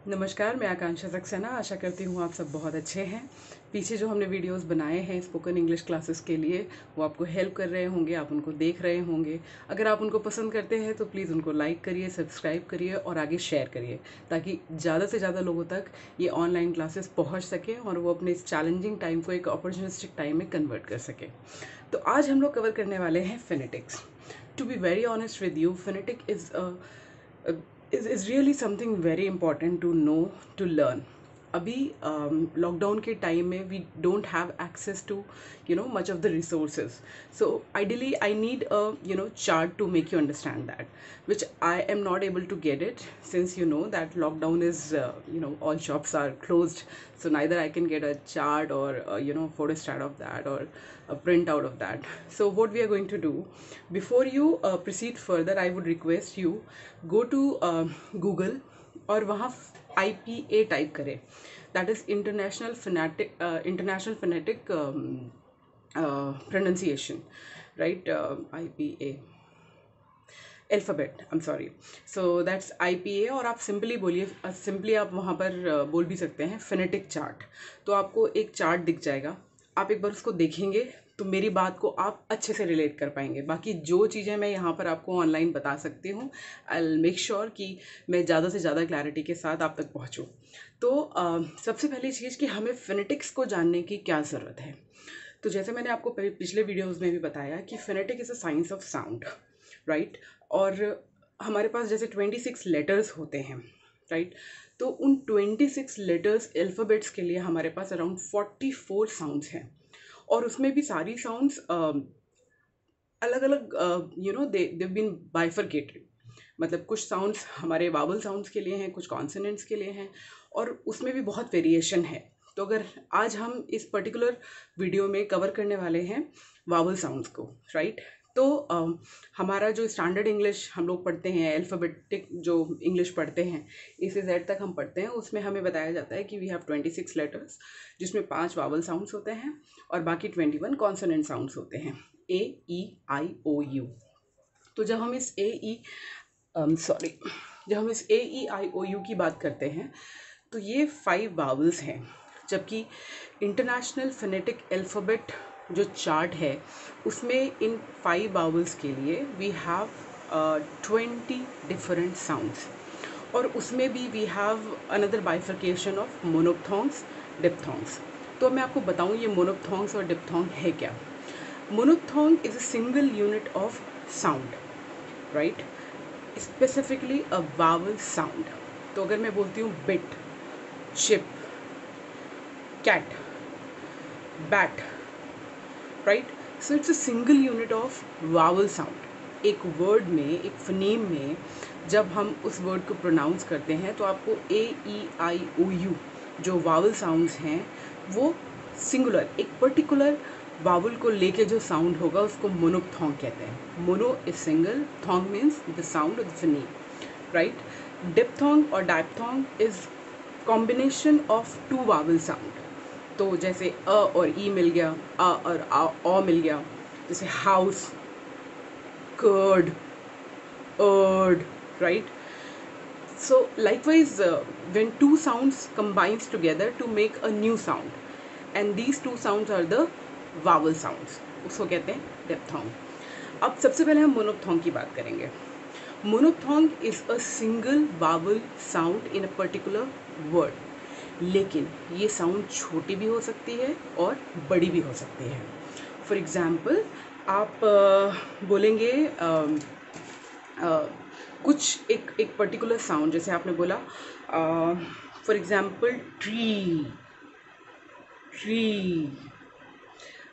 नमस्कार, मैं आकांक्षा सक्सेना। आशा करती हूँ आप सब बहुत अच्छे हैं। पीछे जो हमने वीडियोस बनाए हैं स्पोकन इंग्लिश क्लासेस के लिए, वो आपको हेल्प कर रहे होंगे, आप उनको देख रहे होंगे। अगर आप उनको पसंद करते हैं तो प्लीज़ उनको लाइक करिए, सब्सक्राइब करिए और आगे शेयर करिए, ताकि ज़्यादा से ज़्यादा लोगों तक ये ऑनलाइन क्लासेस पहुँच सकें और वो अपने इस चैलेंजिंग टाइम को एक अपॉर्चुनिस्टिक टाइम में कन्वर्ट कर सकें। तो आज हम लोग कवर करने वाले हैं phonetics. To be very honest with you, phonetic is really something very important to know, to learn. अभी लॉकडाउन के टाइम में we don't have access to much of the resources, so ideally I need chart to make you understand that, which I am not able to get it, since you know that lockdown is all shops are closed, so neither I can get a chart or photostat of that or a printout of that. So what we are going to do, before you proceed further, I would request you go to Google और वहाँ IPA type करें, that is international phenetic pronunciation, right? IPA alphabet, I am sorry, so that's IPA। और आप simply बोलिए, simply आप वहाँ पर बोल भी सकते हैं फिनेटिक चार्ट। तो आपको एक चार्ट दिख जाएगा, आप एक बार उसको देखेंगे तो मेरी बात को आप अच्छे से रिलेट कर पाएंगे। बाकी जो चीज़ें मैं यहाँ पर आपको ऑनलाइन बता सकती हूँ, आई विल मेक श्योर कि मैं ज़्यादा से ज़्यादा क्लैरिटी के साथ आप तक पहुँचूँ। तो सबसे पहली चीज़ कि हमें फिनेटिक्स को जानने की क्या ज़रूरत है। तो जैसे मैंने आपको पिछले वीडियोज़ में भी बताया कि phenetic is a science of sound, right? और हमारे पास जैसे 26 लेटर्स होते हैं, राइट? तो उन 26 लेटर्स अल्फ़ाबेट्स के लिए हमारे पास अराउंड 44 साउंड्स हैं, और उसमें भी सारी साउंड्स अलग अलग, दे बीन बाइफरकेटेड। मतलब कुछ साउंड्स हमारे वावल साउंड्स के लिए हैं, कुछ कॉन्सोनेंट्स के लिए हैं, और उसमें भी बहुत वेरिएशन है। तो अगर आज हम इस पर्टिकुलर वीडियो में कवर करने वाले हैं वावल साउंड्स को, राइट? तो हमारा जो स्टैंडर्ड इंग्लिश हम लोग पढ़ते हैं, अल्फ़ाबेटिक जो इंग्लिश पढ़ते हैं, ए से जेड तक हम पढ़ते हैं, उसमें हमें बताया जाता है कि वी हैव 26 लेटर्स, जिसमें 5 वावल साउंड्स होते हैं और बाकी 21 कॉन्सोनेंट साउंड्स होते हैं, ए ई आई ओ यू। तो जब हम इस जब हम इस AEIOU की बात करते हैं तो ये 5 वावल्स हैं, जबकि इंटरनेशनल फिनेटिक अल्फ़ाबेट जो चार्ट है उसमें इन 5 वावल्स के लिए वी हैव 20 डिफरेंट साउंड्स, और उसमें भी we have another bifurcation of monophthongs, diphthongs. तो मैं आपको बताऊं ये मोनोप्थोंग्स और डिप्थोंग है क्या। Monophthong is a single unit of sound, right? Specifically a vowel sound. तो अगर मैं बोलती हूँ bit, ship, cat, bat, right? So it's a single unit of vowel sound. एक वर्ड में, एक फनेम में जब हम उस वर्ड को प्रोनाउंस करते हैं तो आपको AEIOU जो वावल साउंड्स हैं वो सिंगुलर, एक पर्टिकुलर वावल को लेके जो साउंड होगा उसको मोनोप्थोंग कहते हैं। Mono is single, thong means the sound of the phoneme, right? Diphthong और diphthong is combination of 2 vowel sound. तो जैसे अ और ई मिल गया, अ और आ मिल गया, जैसे हाउस, कर्ड, अर्ड, right? So likewise, when two sounds combines together to make a new sound, and these two sounds are the vowel sounds, उसको कहते हैं डिप्थोंग। अब सबसे पहले हम मोनोप्थोंग की बात करेंगे। Monophthong is a single vowel sound in a particular word, लेकिन ये साउंड छोटी भी हो सकती है और बड़ी भी हो सकती है। फॉर एग्जाम्पल आप बोलेंगे कुछ एक पर्टिकुलर साउंड, जैसे आपने बोला for example tree, tree,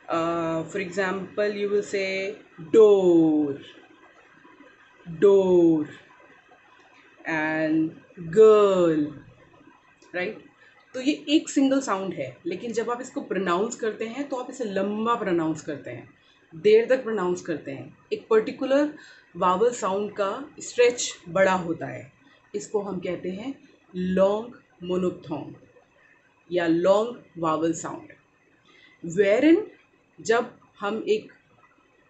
for example you will say door, door, and girl, right? तो ये एक सिंगल साउंड है, लेकिन जब आप इसको प्रोनाउंस करते हैं तो आप इसे लंबा प्रोनाउंस करते हैं, देर तक प्रोनाउंस करते हैं। एक पर्टिकुलर वावल साउंड का स्ट्रेच बड़ा होता है, इसको हम कहते हैं लॉन्ग मोनोप्थोंग या लॉन्ग वावल साउंड। वेयरइन जब हम एक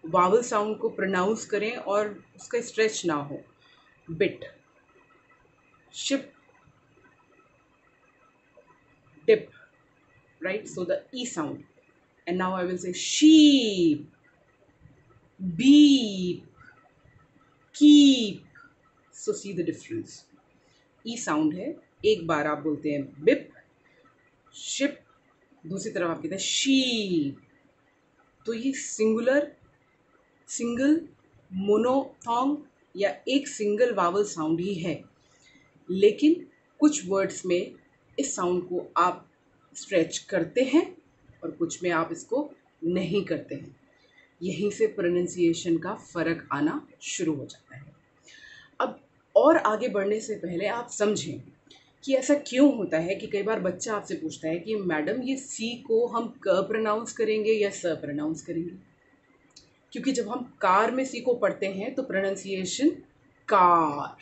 वावल साउंड को प्रोनाउंस करें और उसका स्ट्रेच ना हो, bit, ship, dip, right? So the E sound. And now I will say sheep, beep, keep. So see the difference. E sound है, एक बार आप बोलते हैं बिप, शिप, दूसरी तरफ आप कहते हैं शीप। तो ये सिंगल मोनोथॉन्ग या एक सिंगल वावल साउंड ही है, लेकिन कुछ वर्ड्स में इस साउंड को आप स्ट्रेच करते हैं और कुछ में आप इसको नहीं करते हैं। यहीं से प्रोनाउंसिएशन का फ़र्क आना शुरू हो जाता है। अब और आगे बढ़ने से पहले आप समझें कि ऐसा क्यों होता है कि कई बार बच्चा आपसे पूछता है कि मैडम ये सी को हम क प्रोनाउंस करेंगे या स प्रोनाउंस करेंगे। क्योंकि जब हम कार में सी को पढ़ते हैं तो प्रोनाउंसिएशन कार,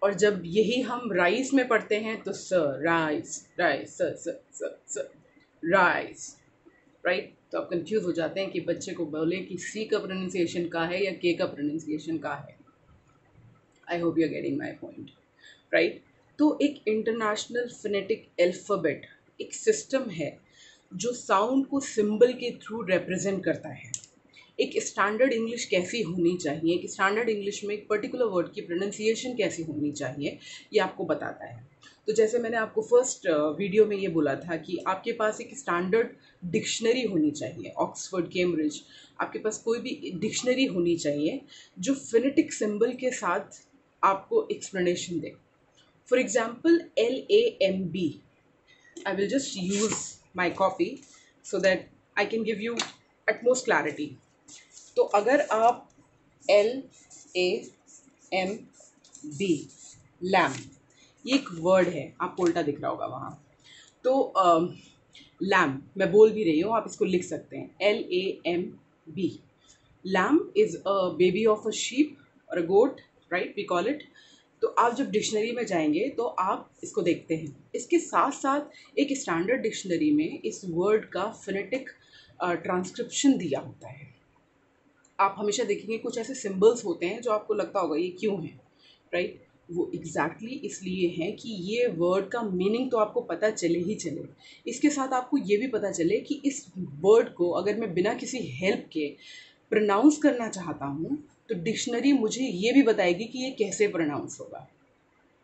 और जब यही हम राइस में पढ़ते हैं तो स, राइस, राइस, स स स स राइस, राइट। तो आप कंफ्यूज हो जाते हैं कि बच्चे को बोले कि सी का प्रोनाउंसिएशन का है या के का प्रोनाउंसिएशन का है। I hope you are getting my point, right. तो एक इंटरनेशनल फिनेटिक अल्फ़ाबेट एक सिस्टम है जो साउंड को सिंबल के थ्रू रिप्रेजेंट करता है। एक स्टैंडर्ड इंग्लिश कैसी होनी चाहिए, एक स्टैंडर्ड इंग्लिश में एक पर्टिकुलर वर्ड की प्रोनाउंसिएशन कैसी होनी चाहिए, ये आपको बताता है। तो जैसे मैंने आपको फर्स्ट वीडियो में ये बोला था कि आपके पास एक स्टैंडर्ड डिक्शनरी होनी चाहिए, ऑक्सफोर्ड, कैम्ब्रिज, आपके पास कोई भी डिक्शनरी होनी चाहिए जो फिनेटिक सिंबल के साथ आपको explanation they. For example LAMB, I will just use my copy so that I can give you utmost clarity. तो अगर आप LAMB, लैम, ये एक वर्ड है, आपको उल्टा दिख रहा होगा वहाँ। तो लैम मैं बोल भी रही हूँ, आप इसको लिख सकते हैं LAMB। Lamb is a baby of a sheep और a goat, right, we call it. तो आप जब डिक्शनरी में जाएंगे तो आप इसको देखते हैं। इसके साथ साथ एक स्टैंडर्ड डिक्शनरी में इस वर्ड का फिनेटिक ट्रांसक्रिप्शन दिया होता है। आप हमेशा देखेंगे कुछ ऐसे सिंबल्स होते हैं जो आपको लगता होगा ये क्यों है, राइट। वो एग्जैक्टली इसलिए हैं कि ये वर्ड का मीनिंग तो आपको पता चले ही चले, इसके साथ आपको ये भी पता चले कि इस वर्ड को अगर मैं बिना किसी हेल्प के प्रोनाउंस करना चाहता हूँ तो डिक्शनरी मुझे ये भी बताएगी कि ये कैसे प्रोनाउंस होगा,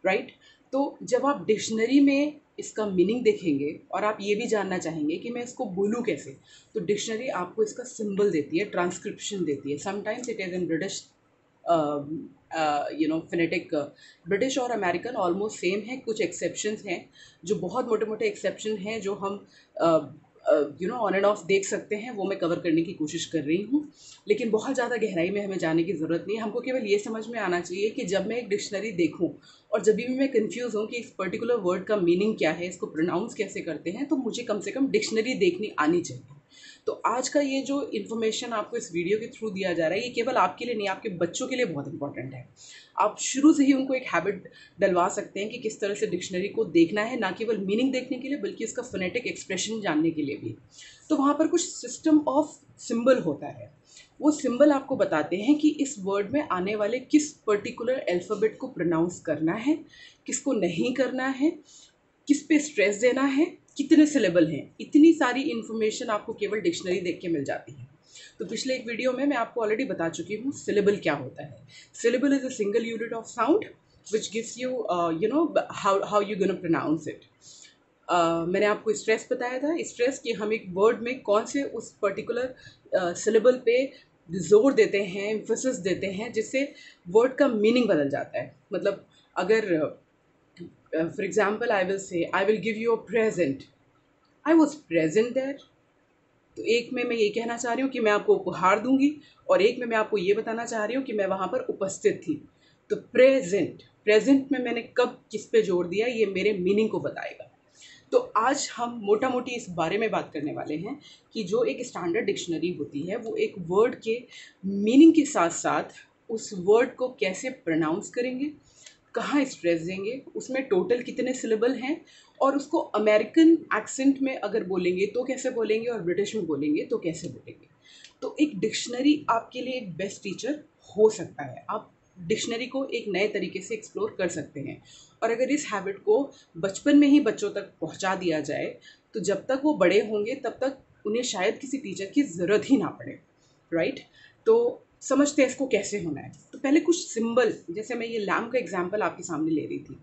राइट। तो जब आप डिक्शनरी में इसका मीनिंग देखेंगे और आप ये भी जानना चाहेंगे कि मैं इसको बोलूँ कैसे, तो डिक्शनरी आपको इसका सिंबल देती है, ट्रांसक्रिप्शन देती है। Sometimes it is in British, phenetic, British और अमेरिकन ऑलमोस्ट सेम है। कुछ एक्सेप्शंस हैं जो बहुत मोटे मोटे एक्सेप्शन हैं जो हम ऑन एंड ऑफ देख सकते हैं, वो मैं कवर करने की कोशिश कर रही हूँ। लेकिन बहुत ज़्यादा गहराई में हमें जाने की ज़रूरत नहीं है, हमको केवल ये समझ में आना चाहिए कि जब मैं एक डिक्शनरी देखूँ और जब भी मैं कंफ्यूज हूँ कि इस पर्टिकुलर वर्ड का मीनिंग क्या है, इसको प्रोनाउंस कैसे करते हैं, तो मुझे कम से कम डिक्शनरी देखनी आनी चाहिए। तो आज का ये जो इन्फॉर्मेशन आपको इस वीडियो के थ्रू दिया जा रहा है, ये केवल आपके लिए नहीं, आपके बच्चों के लिए बहुत इंपॉर्टेंट है। आप शुरू से ही उनको एक हैबिट डलवा सकते हैं कि किस तरह से डिक्शनरी को देखना है, ना केवल मीनिंग देखने के लिए बल्कि इसका फोनेटिक एक्सप्रेशन जानने के लिए भी। तो वहाँ पर कुछ सिस्टम ऑफ सिंबल होता है, वो सिंबल आपको बताते हैं कि इस वर्ड में आने वाले किस पर्टिकुलर अल्फ़ाबेट को प्रोनाउंस करना है, किसको नहीं करना है, किस पे स्ट्रेस देना है, कितने सिलेबल हैं। इतनी सारी इन्फॉर्मेशन आपको केवल डिक्शनरी देख के मिल जाती है। तो पिछले एक वीडियो में मैं आपको ऑलरेडी बता चुकी हूँ सिलेबल क्या होता है। Syllable is a single unit of sound which gives you how you gonna pronounce it. मैंने आपको स्ट्रेस बताया था, स्ट्रेस कि हम एक वर्ड में कौन से उस पर्टिकुलर सिलेबल पे जोर देते हैं, एम्फेसिस देते हैं, जिससे वर्ड का मीनिंग बदल जाता है। मतलब अगर for example I will say I will give you a present, I was present there. तो एक में मैं ये कहना चाह रही हूँ कि मैं आपको उपहार दूंगी, और एक में मैं आपको ये बताना चाह रही हूँ कि मैं वहाँ पर उपस्थित थी। तो प्रेजेंट, प्रेजेंट में मैंने कब किस पे जोर दिया, ये मेरे मीनिंग को बताएगा। तो आज हम मोटा मोटी इस बारे में बात करने वाले हैं कि जो एक स्टैंडर्ड डिक्शनरी होती है वो एक वर्ड के मीनिंग के साथ साथ उस वर्ड को कैसे प्रोनाउंस करेंगे, कहाँ स्ट्रेस देंगे, उसमें टोटल कितने सिलेबल हैं, और उसको अमेरिकन एक्सेंट में अगर बोलेंगे तो कैसे बोलेंगे और ब्रिटिश में बोलेंगे तो कैसे बोलेंगे। तो एक डिक्शनरी आपके लिए एक बेस्ट टीचर हो सकता है। आप डिक्शनरी को एक नए तरीके से एक्सप्लोर कर सकते हैं। और अगर इस हैबिट को बचपन में ही बच्चों तक पहुंचा दिया जाए तो जब तक वो बड़े होंगे तब तक उन्हें शायद किसी टीचर की ज़रूरत ही ना पड़े, राइट। तो समझते हैं इसको कैसे होना है। तो पहले कुछ सिंबल, जैसे मैं ये लैम्प का एग्जांपल आपके सामने ले रही थी,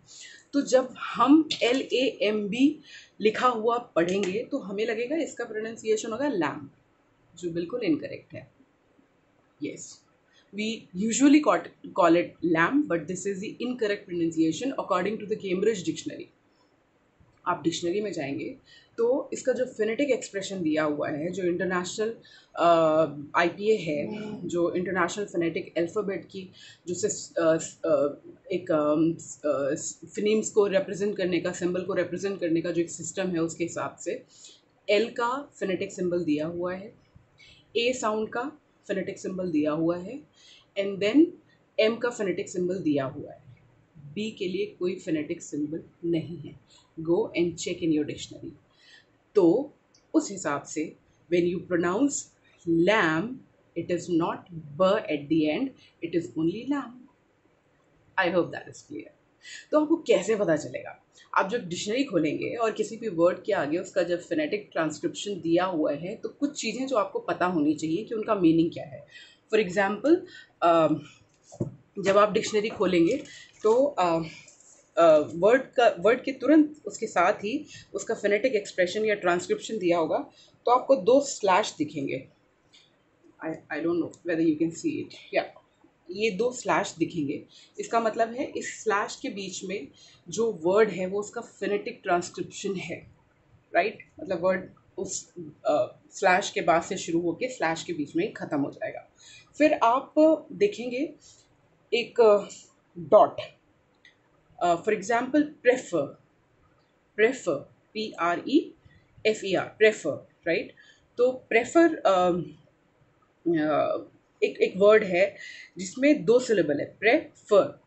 तो जब हम LAMB लिखा हुआ पढ़ेंगे तो हमें लगेगा इसका प्रोनाउंसिएशन होगा लैम्प, जो बिल्कुल इनकरेक्ट है। Yes, we usually call it lamb, but this is the incorrect pronunciation according to the Cambridge Dictionary. आप डिक्शनरी में जाएंगे तो इसका जो फिनेटिक एक्सप्रेशन दिया हुआ है, जो इंटरनेशनल IPA है, जो इंटरनेशनल फिनेटिक अल्फ़ाबेट की जो एक फिनेम्स को रिप्रेजेंट करने का, सिंबल को रिप्रेजेंट करने का जो एक सिस्टम है, उसके हिसाब से L का फिनेटिक सिंबल दिया हुआ है, A साउंड का फिनेटिक सिंबल दिया हुआ है, एंड देन M का फिनेटिक सिंबल दिया हुआ है। B के लिए कोई फिनेटिक सिंबल नहीं है। Go and check in your dictionary. तो उस हिसाब से when you pronounce lamb, it is not B at the end, it is only lamb. I hope that is clear. तो आपको कैसे पता चलेगा? आप जब डिक्शनरी खोलेंगे और किसी भी वर्ड के आगे उसका जब फिनेटिक ट्रांसक्रिप्शन दिया हुआ है तो कुछ चीज़ें जो आपको पता होनी चाहिए कि उनका मीनिंग क्या है। फॉर एग्ज़ाम्पल, जब आप डिक्शनरी खोलेंगे तो वर्ड के तुरंत उसके साथ ही उसका फिनेटिक एक्सप्रेशन या ट्रांसक्रिप्शन दिया होगा, तो आपको 2 स्लैश दिखेंगे। I don't know whether you can see it, या ये 2 स्लैश दिखेंगे। इसका मतलब है इस स्लैश के बीच में जो वर्ड है वो उसका फिनेटिक ट्रांसक्रिप्शन है, राइट। मतलब वर्ड उस स्लैश के बाद से शुरू होकर स्लैश के बीच में ही ख़त्म हो जाएगा। फिर आप देखेंगे एक dot, for example prefer, PREFER, prefer, right. तो प्रेफर एक वर्ड है जिसमें 2 सिलेबल है, प्रेफर।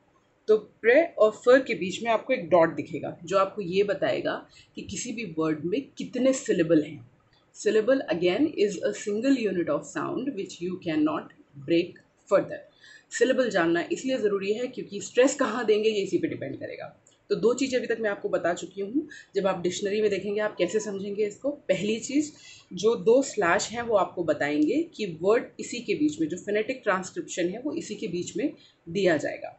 तो प्रे और फर के बीच में आपको एक डॉट दिखेगा जो आपको ये बताएगा कि किसी भी वर्ड में कितने सिलेबल हैं। Syllable again is a single unit of sound which you can not break further. Syllable जानना इसलिए ज़रूरी है क्योंकि स्ट्रेस कहाँ देंगे ये इसी पे डिपेंड करेगा। तो 2 चीज़ें अभी तक मैं आपको बता चुकी हूँ। जब आप डिक्शनरी में देखेंगे आप कैसे समझेंगे इसको? पहली चीज़, जो 2 स्लैश हैं वो आपको बताएंगे कि वर्ड इसी के बीच में, जो फिनेटिक ट्रांसक्रिप्शन है वो इसी के बीच में दिया जाएगा।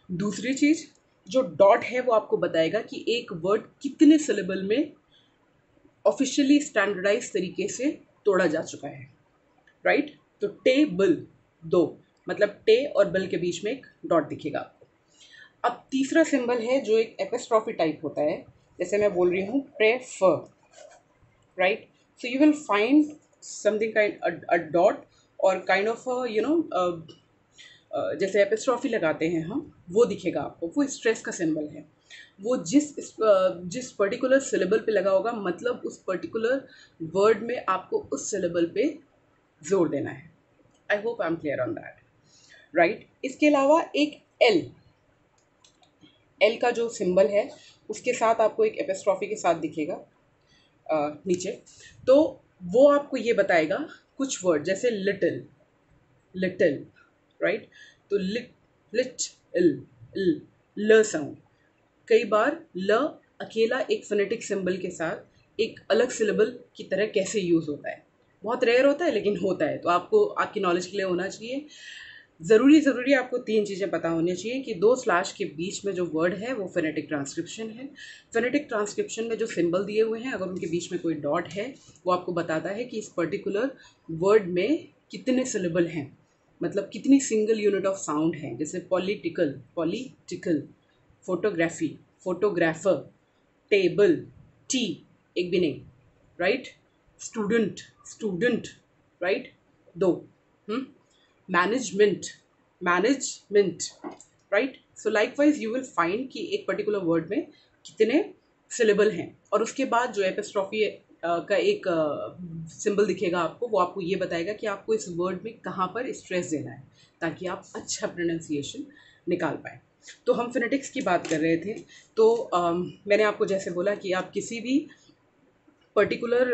दूसरी चीज़, जो डॉट है वो आपको बताएगा कि एक वर्ड कितने सिलेबल में ऑफिशियली स्टैंडर्डाइज तरीके से तोड़ा जा चुका है, राइट। तो टेबल 2, मतलब टे और बल के बीच में एक डॉट दिखेगा आपको। अब तीसरा सिंबल है जो एक एपिस्ट्रॉफी टाइप होता है, जैसे मैं बोल रही हूँ prefer, right. So you will find something kind a dot और काइंड ऑफ जैसे एपिस्ट्रॉफी लगाते हैं हम, वो दिखेगा आपको। वो स्ट्रेस का सिंबल है। वो जिस पर्टिकुलर सिलेबल पे लगा होगा, मतलब उस पर्टिकुलर वर्ड में आपको उस सिलेबल पे जोर देना है। I hope I am clear on that, right. इसके अलावा एक एल का जो सिंबल है उसके साथ आपको एक एपिस्ट्रॉफी के साथ दिखेगा नीचे। तो वो आपको ये बताएगा कुछ वर्ड, जैसे लिटिल, राइट। तो ल साउंड, कई बार ल अकेला एक फोनेटिक सिंबल के साथ एक अलग सिलेबल की तरह कैसे यूज़ होता है। बहुत रेयर होता है लेकिन होता है, तो आपको आपकी नॉलेज के लिए होना चाहिए। ज़रूरी आपको 3 चीज़ें पता होनी चाहिए कि 2 स्लैश के बीच में जो वर्ड है वो फोनेटिक ट्रांसक्रिप्शन है। फोनेटिक ट्रांसक्रिप्शन में जो सिंबल दिए हुए हैं, अगर उनके बीच में कोई डॉट है, वो आपको बताता है कि इस पर्टिकुलर वर्ड में कितने सिलेबल हैं, मतलब कितनी सिंगल यूनिट ऑफ साउंड है। जैसे political, photography, photographer, table, T एक भी नहीं, right. Student, right, 2। Management, right. So likewise you will find कि एक पर्टिकुलर वर्ड में कितने सिलेबल हैं, और उसके बाद जो एपिस्ट्रॉफी का एक सिंबल दिखेगा आपको, वो आपको ये बताएगा कि आपको इस वर्ड में कहाँ पर स्ट्रेस देना है ताकि आप अच्छा प्रोनाउंसिएशन निकाल पाएँ। तो हम फिनेटिक्स की बात कर रहे थे। तो मैंने आपको जैसे बोला कि आप किसी भी पर्टिकुलर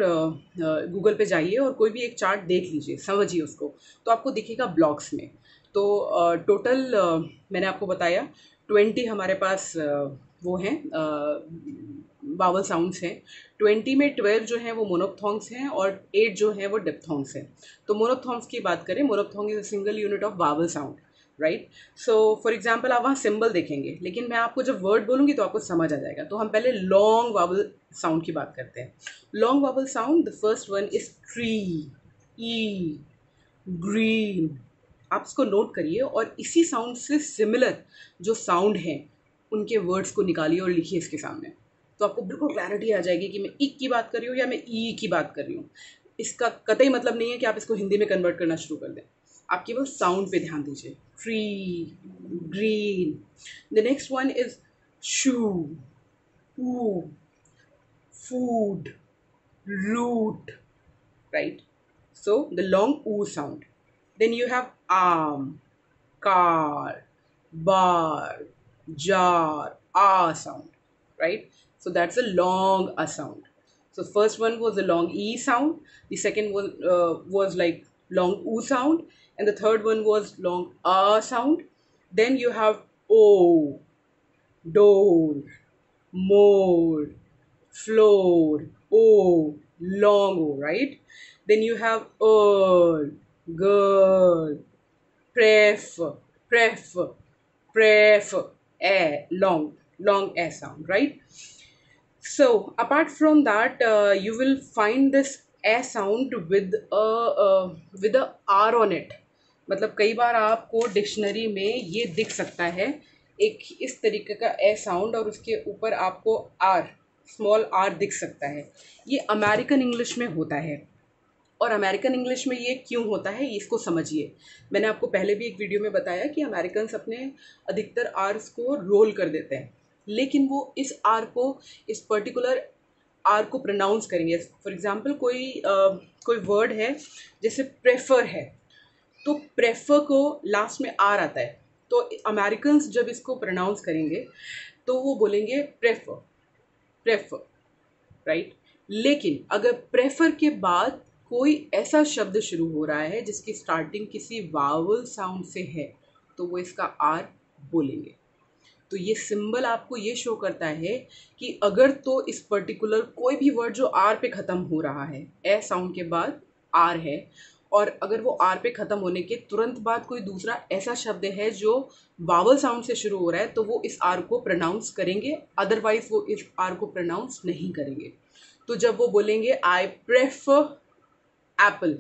गूगल पे जाइए और कोई भी एक चार्ट देख लीजिए, समझिए उसको, तो आपको दिखेगा ब्लॉक्स में। तो टोटल मैंने आपको बताया 20 हमारे पास वो हैं वावल साउंड्स हैं। 20 में 12 जो हैं वो मोनोप्थॉन्ग्स हैं और 8 जो हैं वो डिप्थॉन्ग्स हैं। तो मोनोप्थॉन्ग्स की बात करें, monophthong is a single unit of vowel sound, right. So for example आप वहाँ सिंबल देखेंगे, लेकिन मैं आपको जब वर्ड बोलूँगी तो आपको समझ आ जाएगा। तो हम पहले लॉन्ग वावल साउंड की बात करते हैं। Long vowel sound, the first one is tree, E, green. आप इसको नोट करिए और इसी साउंड से सिमिलर जो साउंड हैं उनके वर्ड्स को निकालिए और लिखिए इसके सामने। तो आपको बिल्कुल क्लैरिटी आ जाएगी कि मैं इक की बात कर रही हूँ या मैं ई की बात कर रही हूँ। इसका कतई मतलब नहीं है कि आप इसको हिंदी में कन्वर्ट करना शुरू कर दें। आप केवल साउंड पे ध्यान दीजिए। Tree, green. The next one is shoe, oo, food, root, right? So the long oo sound. Then you have arm, car, bar, jar, ah sound, right? So that's a long a sound. So first one was the long e sound. The second one was like long oo sound, and the third one was long ah sound. Then you have o, door, more, floor, O, long O, right? Then you have girl, pref, pref, pref, long A sound, right? So apart from that, you will find this A sound with a R on it. मतलब कई बार आपको dictionary में ये दिख सकता है, एक इस तरीके का ए साउंड और उसके ऊपर आपको आर, स्मॉल आर दिख सकता है। ये अमेरिकन इंग्लिश में होता है। और अमेरिकन इंग्लिश में ये क्यों होता है इसको समझिए। मैंने आपको पहले भी एक वीडियो में बताया कि अमेरिकन्स अपने अधिकतर आर्स को रोल कर देते हैं, लेकिन वो इस आर को, इस पर्टिकुलर आर को प्रोनाउंस करेंगे। फॉर एग्जांपल कोई वर्ड है, जैसे प्रेफर है, तो प्रेफर को लास्ट में आर आता है, तो अमेरिकन्स जब इसको प्रोनाउंस करेंगे तो वो बोलेंगे प्रेफर, प्रेफर, राइट। लेकिन अगर प्रेफर के बाद कोई ऐसा शब्द शुरू हो रहा है जिसकी स्टार्टिंग किसी वावल साउंड से है, तो वो इसका आर बोलेंगे। तो ये सिंबल आपको ये शो करता है कि अगर तो इस पर्टिकुलर कोई भी वर्ड जो आर पे ख़त्म हो रहा है, ए साउंड के बाद आर है, और अगर वो आर पे ख़त्म होने के तुरंत बाद कोई दूसरा ऐसा शब्द है जो वावल साउंड से शुरू हो रहा है, तो वो इस आर को प्रोनाउंस करेंगे, अदरवाइज वो इस आर को प्रोनाउंस नहीं करेंगे। तो जब वो बोलेंगे I prefer Apple,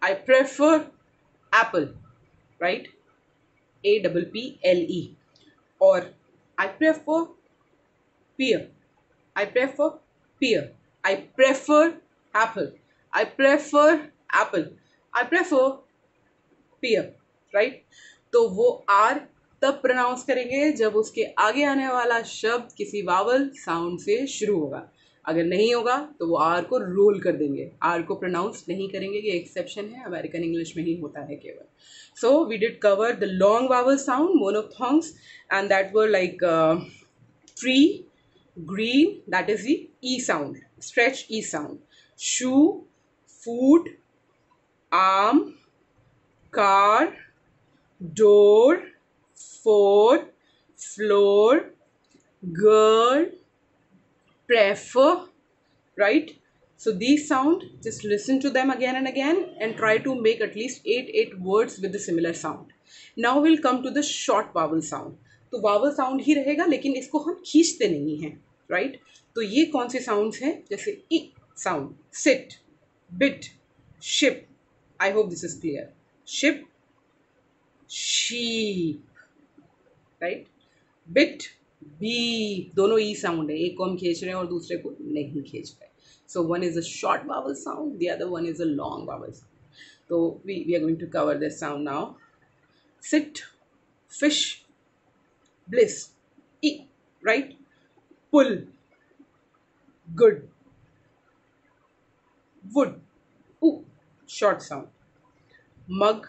I prefer Apple, right, APPLE, और I prefer pear, I prefer pear, I prefer apple, I prefer apple, I prefer pear, right? तो वो आर तब प्रोनाउंस करेंगे जब उसके आगे आने वाला शब्द किसी वावल साउंड से शुरू होगा। अगर नहीं होगा तो वो आर को रोल कर देंगे, आर को प्रोनाउंस नहीं करेंगे। ये एक्सेप्शन है, अमेरिकन इंग्लिश में ही होता है केवल। So we did cover the long vowel sound, monophthongs, and that were like tree, green, that is the E sound, stretch E sound, shoe, food, arm, car, door, fort, floor, girl, prefer, right? So these sound, just listen to them again and again and try to make at least 8 words with the similar sound. Now we'll come to the short vowel sound. तो vowel sound ही रहेगा, लेकिन इसको हम खींचते नहीं हैं, right. तो ये कौन से साउंड्स हैं, जैसे E sound, sit, bit, ship, I hope this is clear, ship, sheep, right, bit, beat, दोनों ई साउंड है, एक को हम खींच रहे हैं और दूसरे को नहीं खींच रहे। So one is a short vowel sound, the other one is a long vowel sound. तो we are going to cover this sound now. Sit, fish, bliss, e, right, pull, good, wood, ooh, short sound, mug,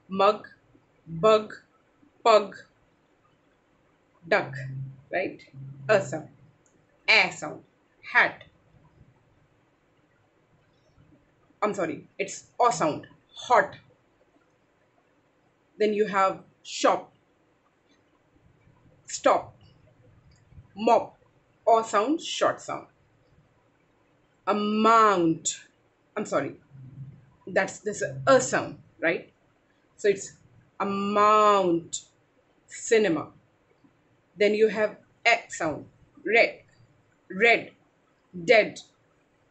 mug, bug, pug, duck, right, a sound, hat, I'm sorry, it's a sound, hot, Then you have shop, stop, mop, or sound, short sound. Amount, I'm sorry, that's this a sound, right? So it's amount, cinema. Then you have a sound, red, red, dead.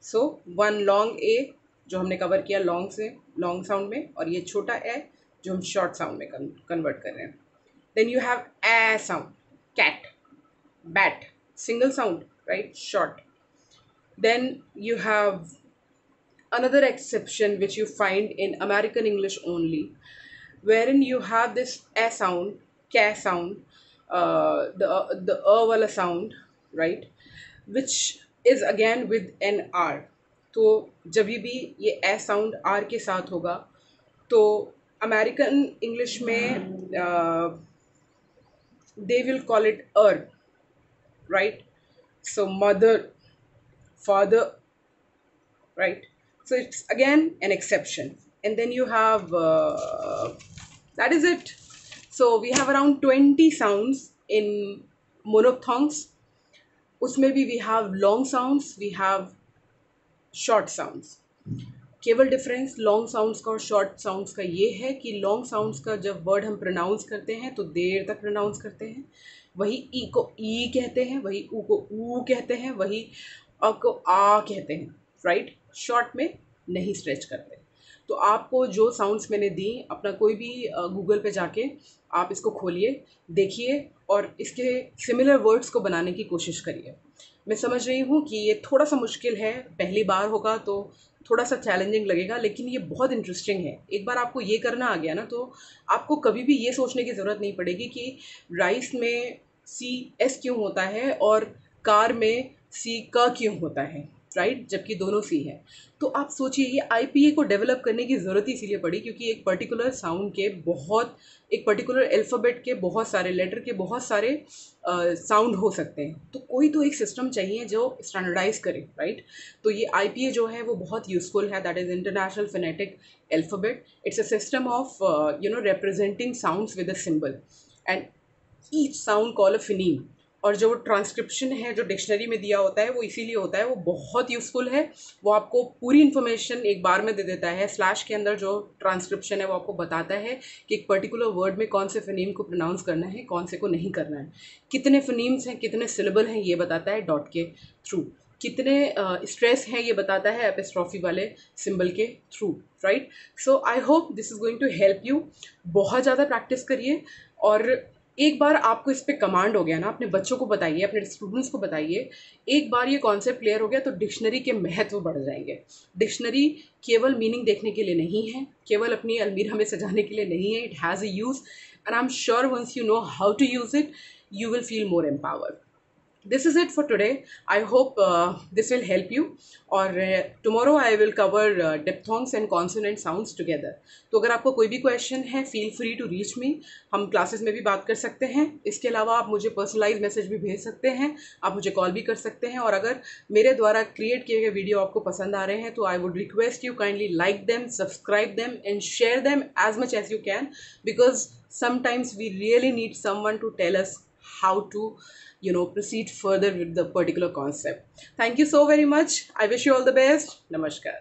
So one long A जो हमने cover किया long से long sound में, और ये छोटा ए जो हम शॉर्ट साउंड में कन्वर्ट कर रहे हैं. Then you have a sound, cat, bat, single sound, right, short. Then you have another exception which you find in American English only, wherein you have this a sound, ka sound, the wala sound, right, which is again with an r. तो जब भी ये ए sound are के साथ होगा तो American English में they will call it R, right. So mother, father, right? So it's again an exception. And then you have that is it. So we have around 20 sounds in monophthongs. उसमें भी we have long sounds, we have short sounds. केवल difference long sounds का और short sounds का ये है कि long sounds का जब वर्ड हम प्रोनाउंस करते हैं तो देर तक प्रोनाउंस करते हैं, वही ई को ई कहते हैं, वही ऊ को ऊ कहते हैं, वही अ को आ कहते हैं, राइट. शॉर्ट में नहीं स्ट्रेच करते. तो आपको जो साउंड्स मैंने दी, अपना कोई भी गूगल पे जाके आप इसको खोलिए, देखिए और इसके सिमिलर वर्ड्स को बनाने की कोशिश करिए. मैं समझ रही हूँ कि ये थोड़ा सा मुश्किल है, पहली बार होगा तो थोड़ा सा चैलेंजिंग लगेगा, लेकिन ये बहुत इंटरेस्टिंग है. एक बार आपको ये करना आ गया ना तो आपको कभी भी ये सोचने की ज़रूरत नहीं पड़ेगी कि राइस में सी एस क्यों होता है और कार में सी क क्यों होता है, राइट, जबकि दोनों सी है. तो आप सोचिए ये आईपीए को डेवलप करने की ज़रूरत ही इसीलिए पड़ी क्योंकि एक पर्टिकुलर साउंड के बहुत, एक पर्टिकुलर अल्फ़ाबेट के बहुत सारे लेटर के बहुत सारे साउंड हो सकते हैं. तो कोई तो एक सिस्टम चाहिए जो स्टैंडर्डाइज करे, राइट. तो ये आईपीए जो है वो बहुत यूज़फुल है. That is international phonetic alphabet. It's a system of representing sounds with a symbol and each sound call a phoneme. और जो ट्रांसक्रिप्शन है जो डिक्शनरी में दिया होता है वो इसीलिए होता है, वो बहुत यूज़फुल है. वो आपको पूरी इन्फॉर्मेशन एक बार में दे देता है. स्लैश के अंदर जो ट्रांसक्रिप्शन है वो आपको बताता है कि एक पर्टिकुलर वर्ड में कौन से फिनीम को प्रोनाउंस करना है, कौन से को नहीं करना है, कितने फिनीम्स हैं, कितने सिलेबल हैं, ये बताता है डॉट के थ्रू. कितने स्ट्रेस है ये बताता है एपिस्ट्रॉफी वाले सिंबल के through, right. So I hope this is going to help you. बहुत ज़्यादा प्रैक्टिस करिए और एक बार आपको इस पे कमांड हो गया ना, अपने बच्चों को बताइए, अपने स्टूडेंट्स को बताइए. एक बार ये कॉन्सेप्ट क्लियर हो गया तो डिक्शनरी के महत्व बढ़ जाएंगे. डिक्शनरी केवल मीनिंग देखने के लिए नहीं है, केवल अपनी अलमीरा में सजाने के लिए नहीं है. It has a use and I am sure once you know how to use it you will feel more empowered. This is it for today. I hope this will help you. और tomorrow I will cover diphthongs and consonant sounds together. तो अगर आपको कोई भी question है feel free to reach me. हम classes में भी बात कर सकते हैं. इसके अलावा आप मुझे पर्सनलाइज मैसेज भी भेज सकते हैं, आप मुझे कॉल भी कर सकते हैं. और अगर मेरे द्वारा क्रिएट किए गए वीडियो आपको पसंद आ रहे हैं तो I would request you kindly like them, subscribe them and share them as much as you can, because sometimes we really need someone to tell us how to proceed further with the particular concept. Thank you so very much. I wish you all the best. Namaskar.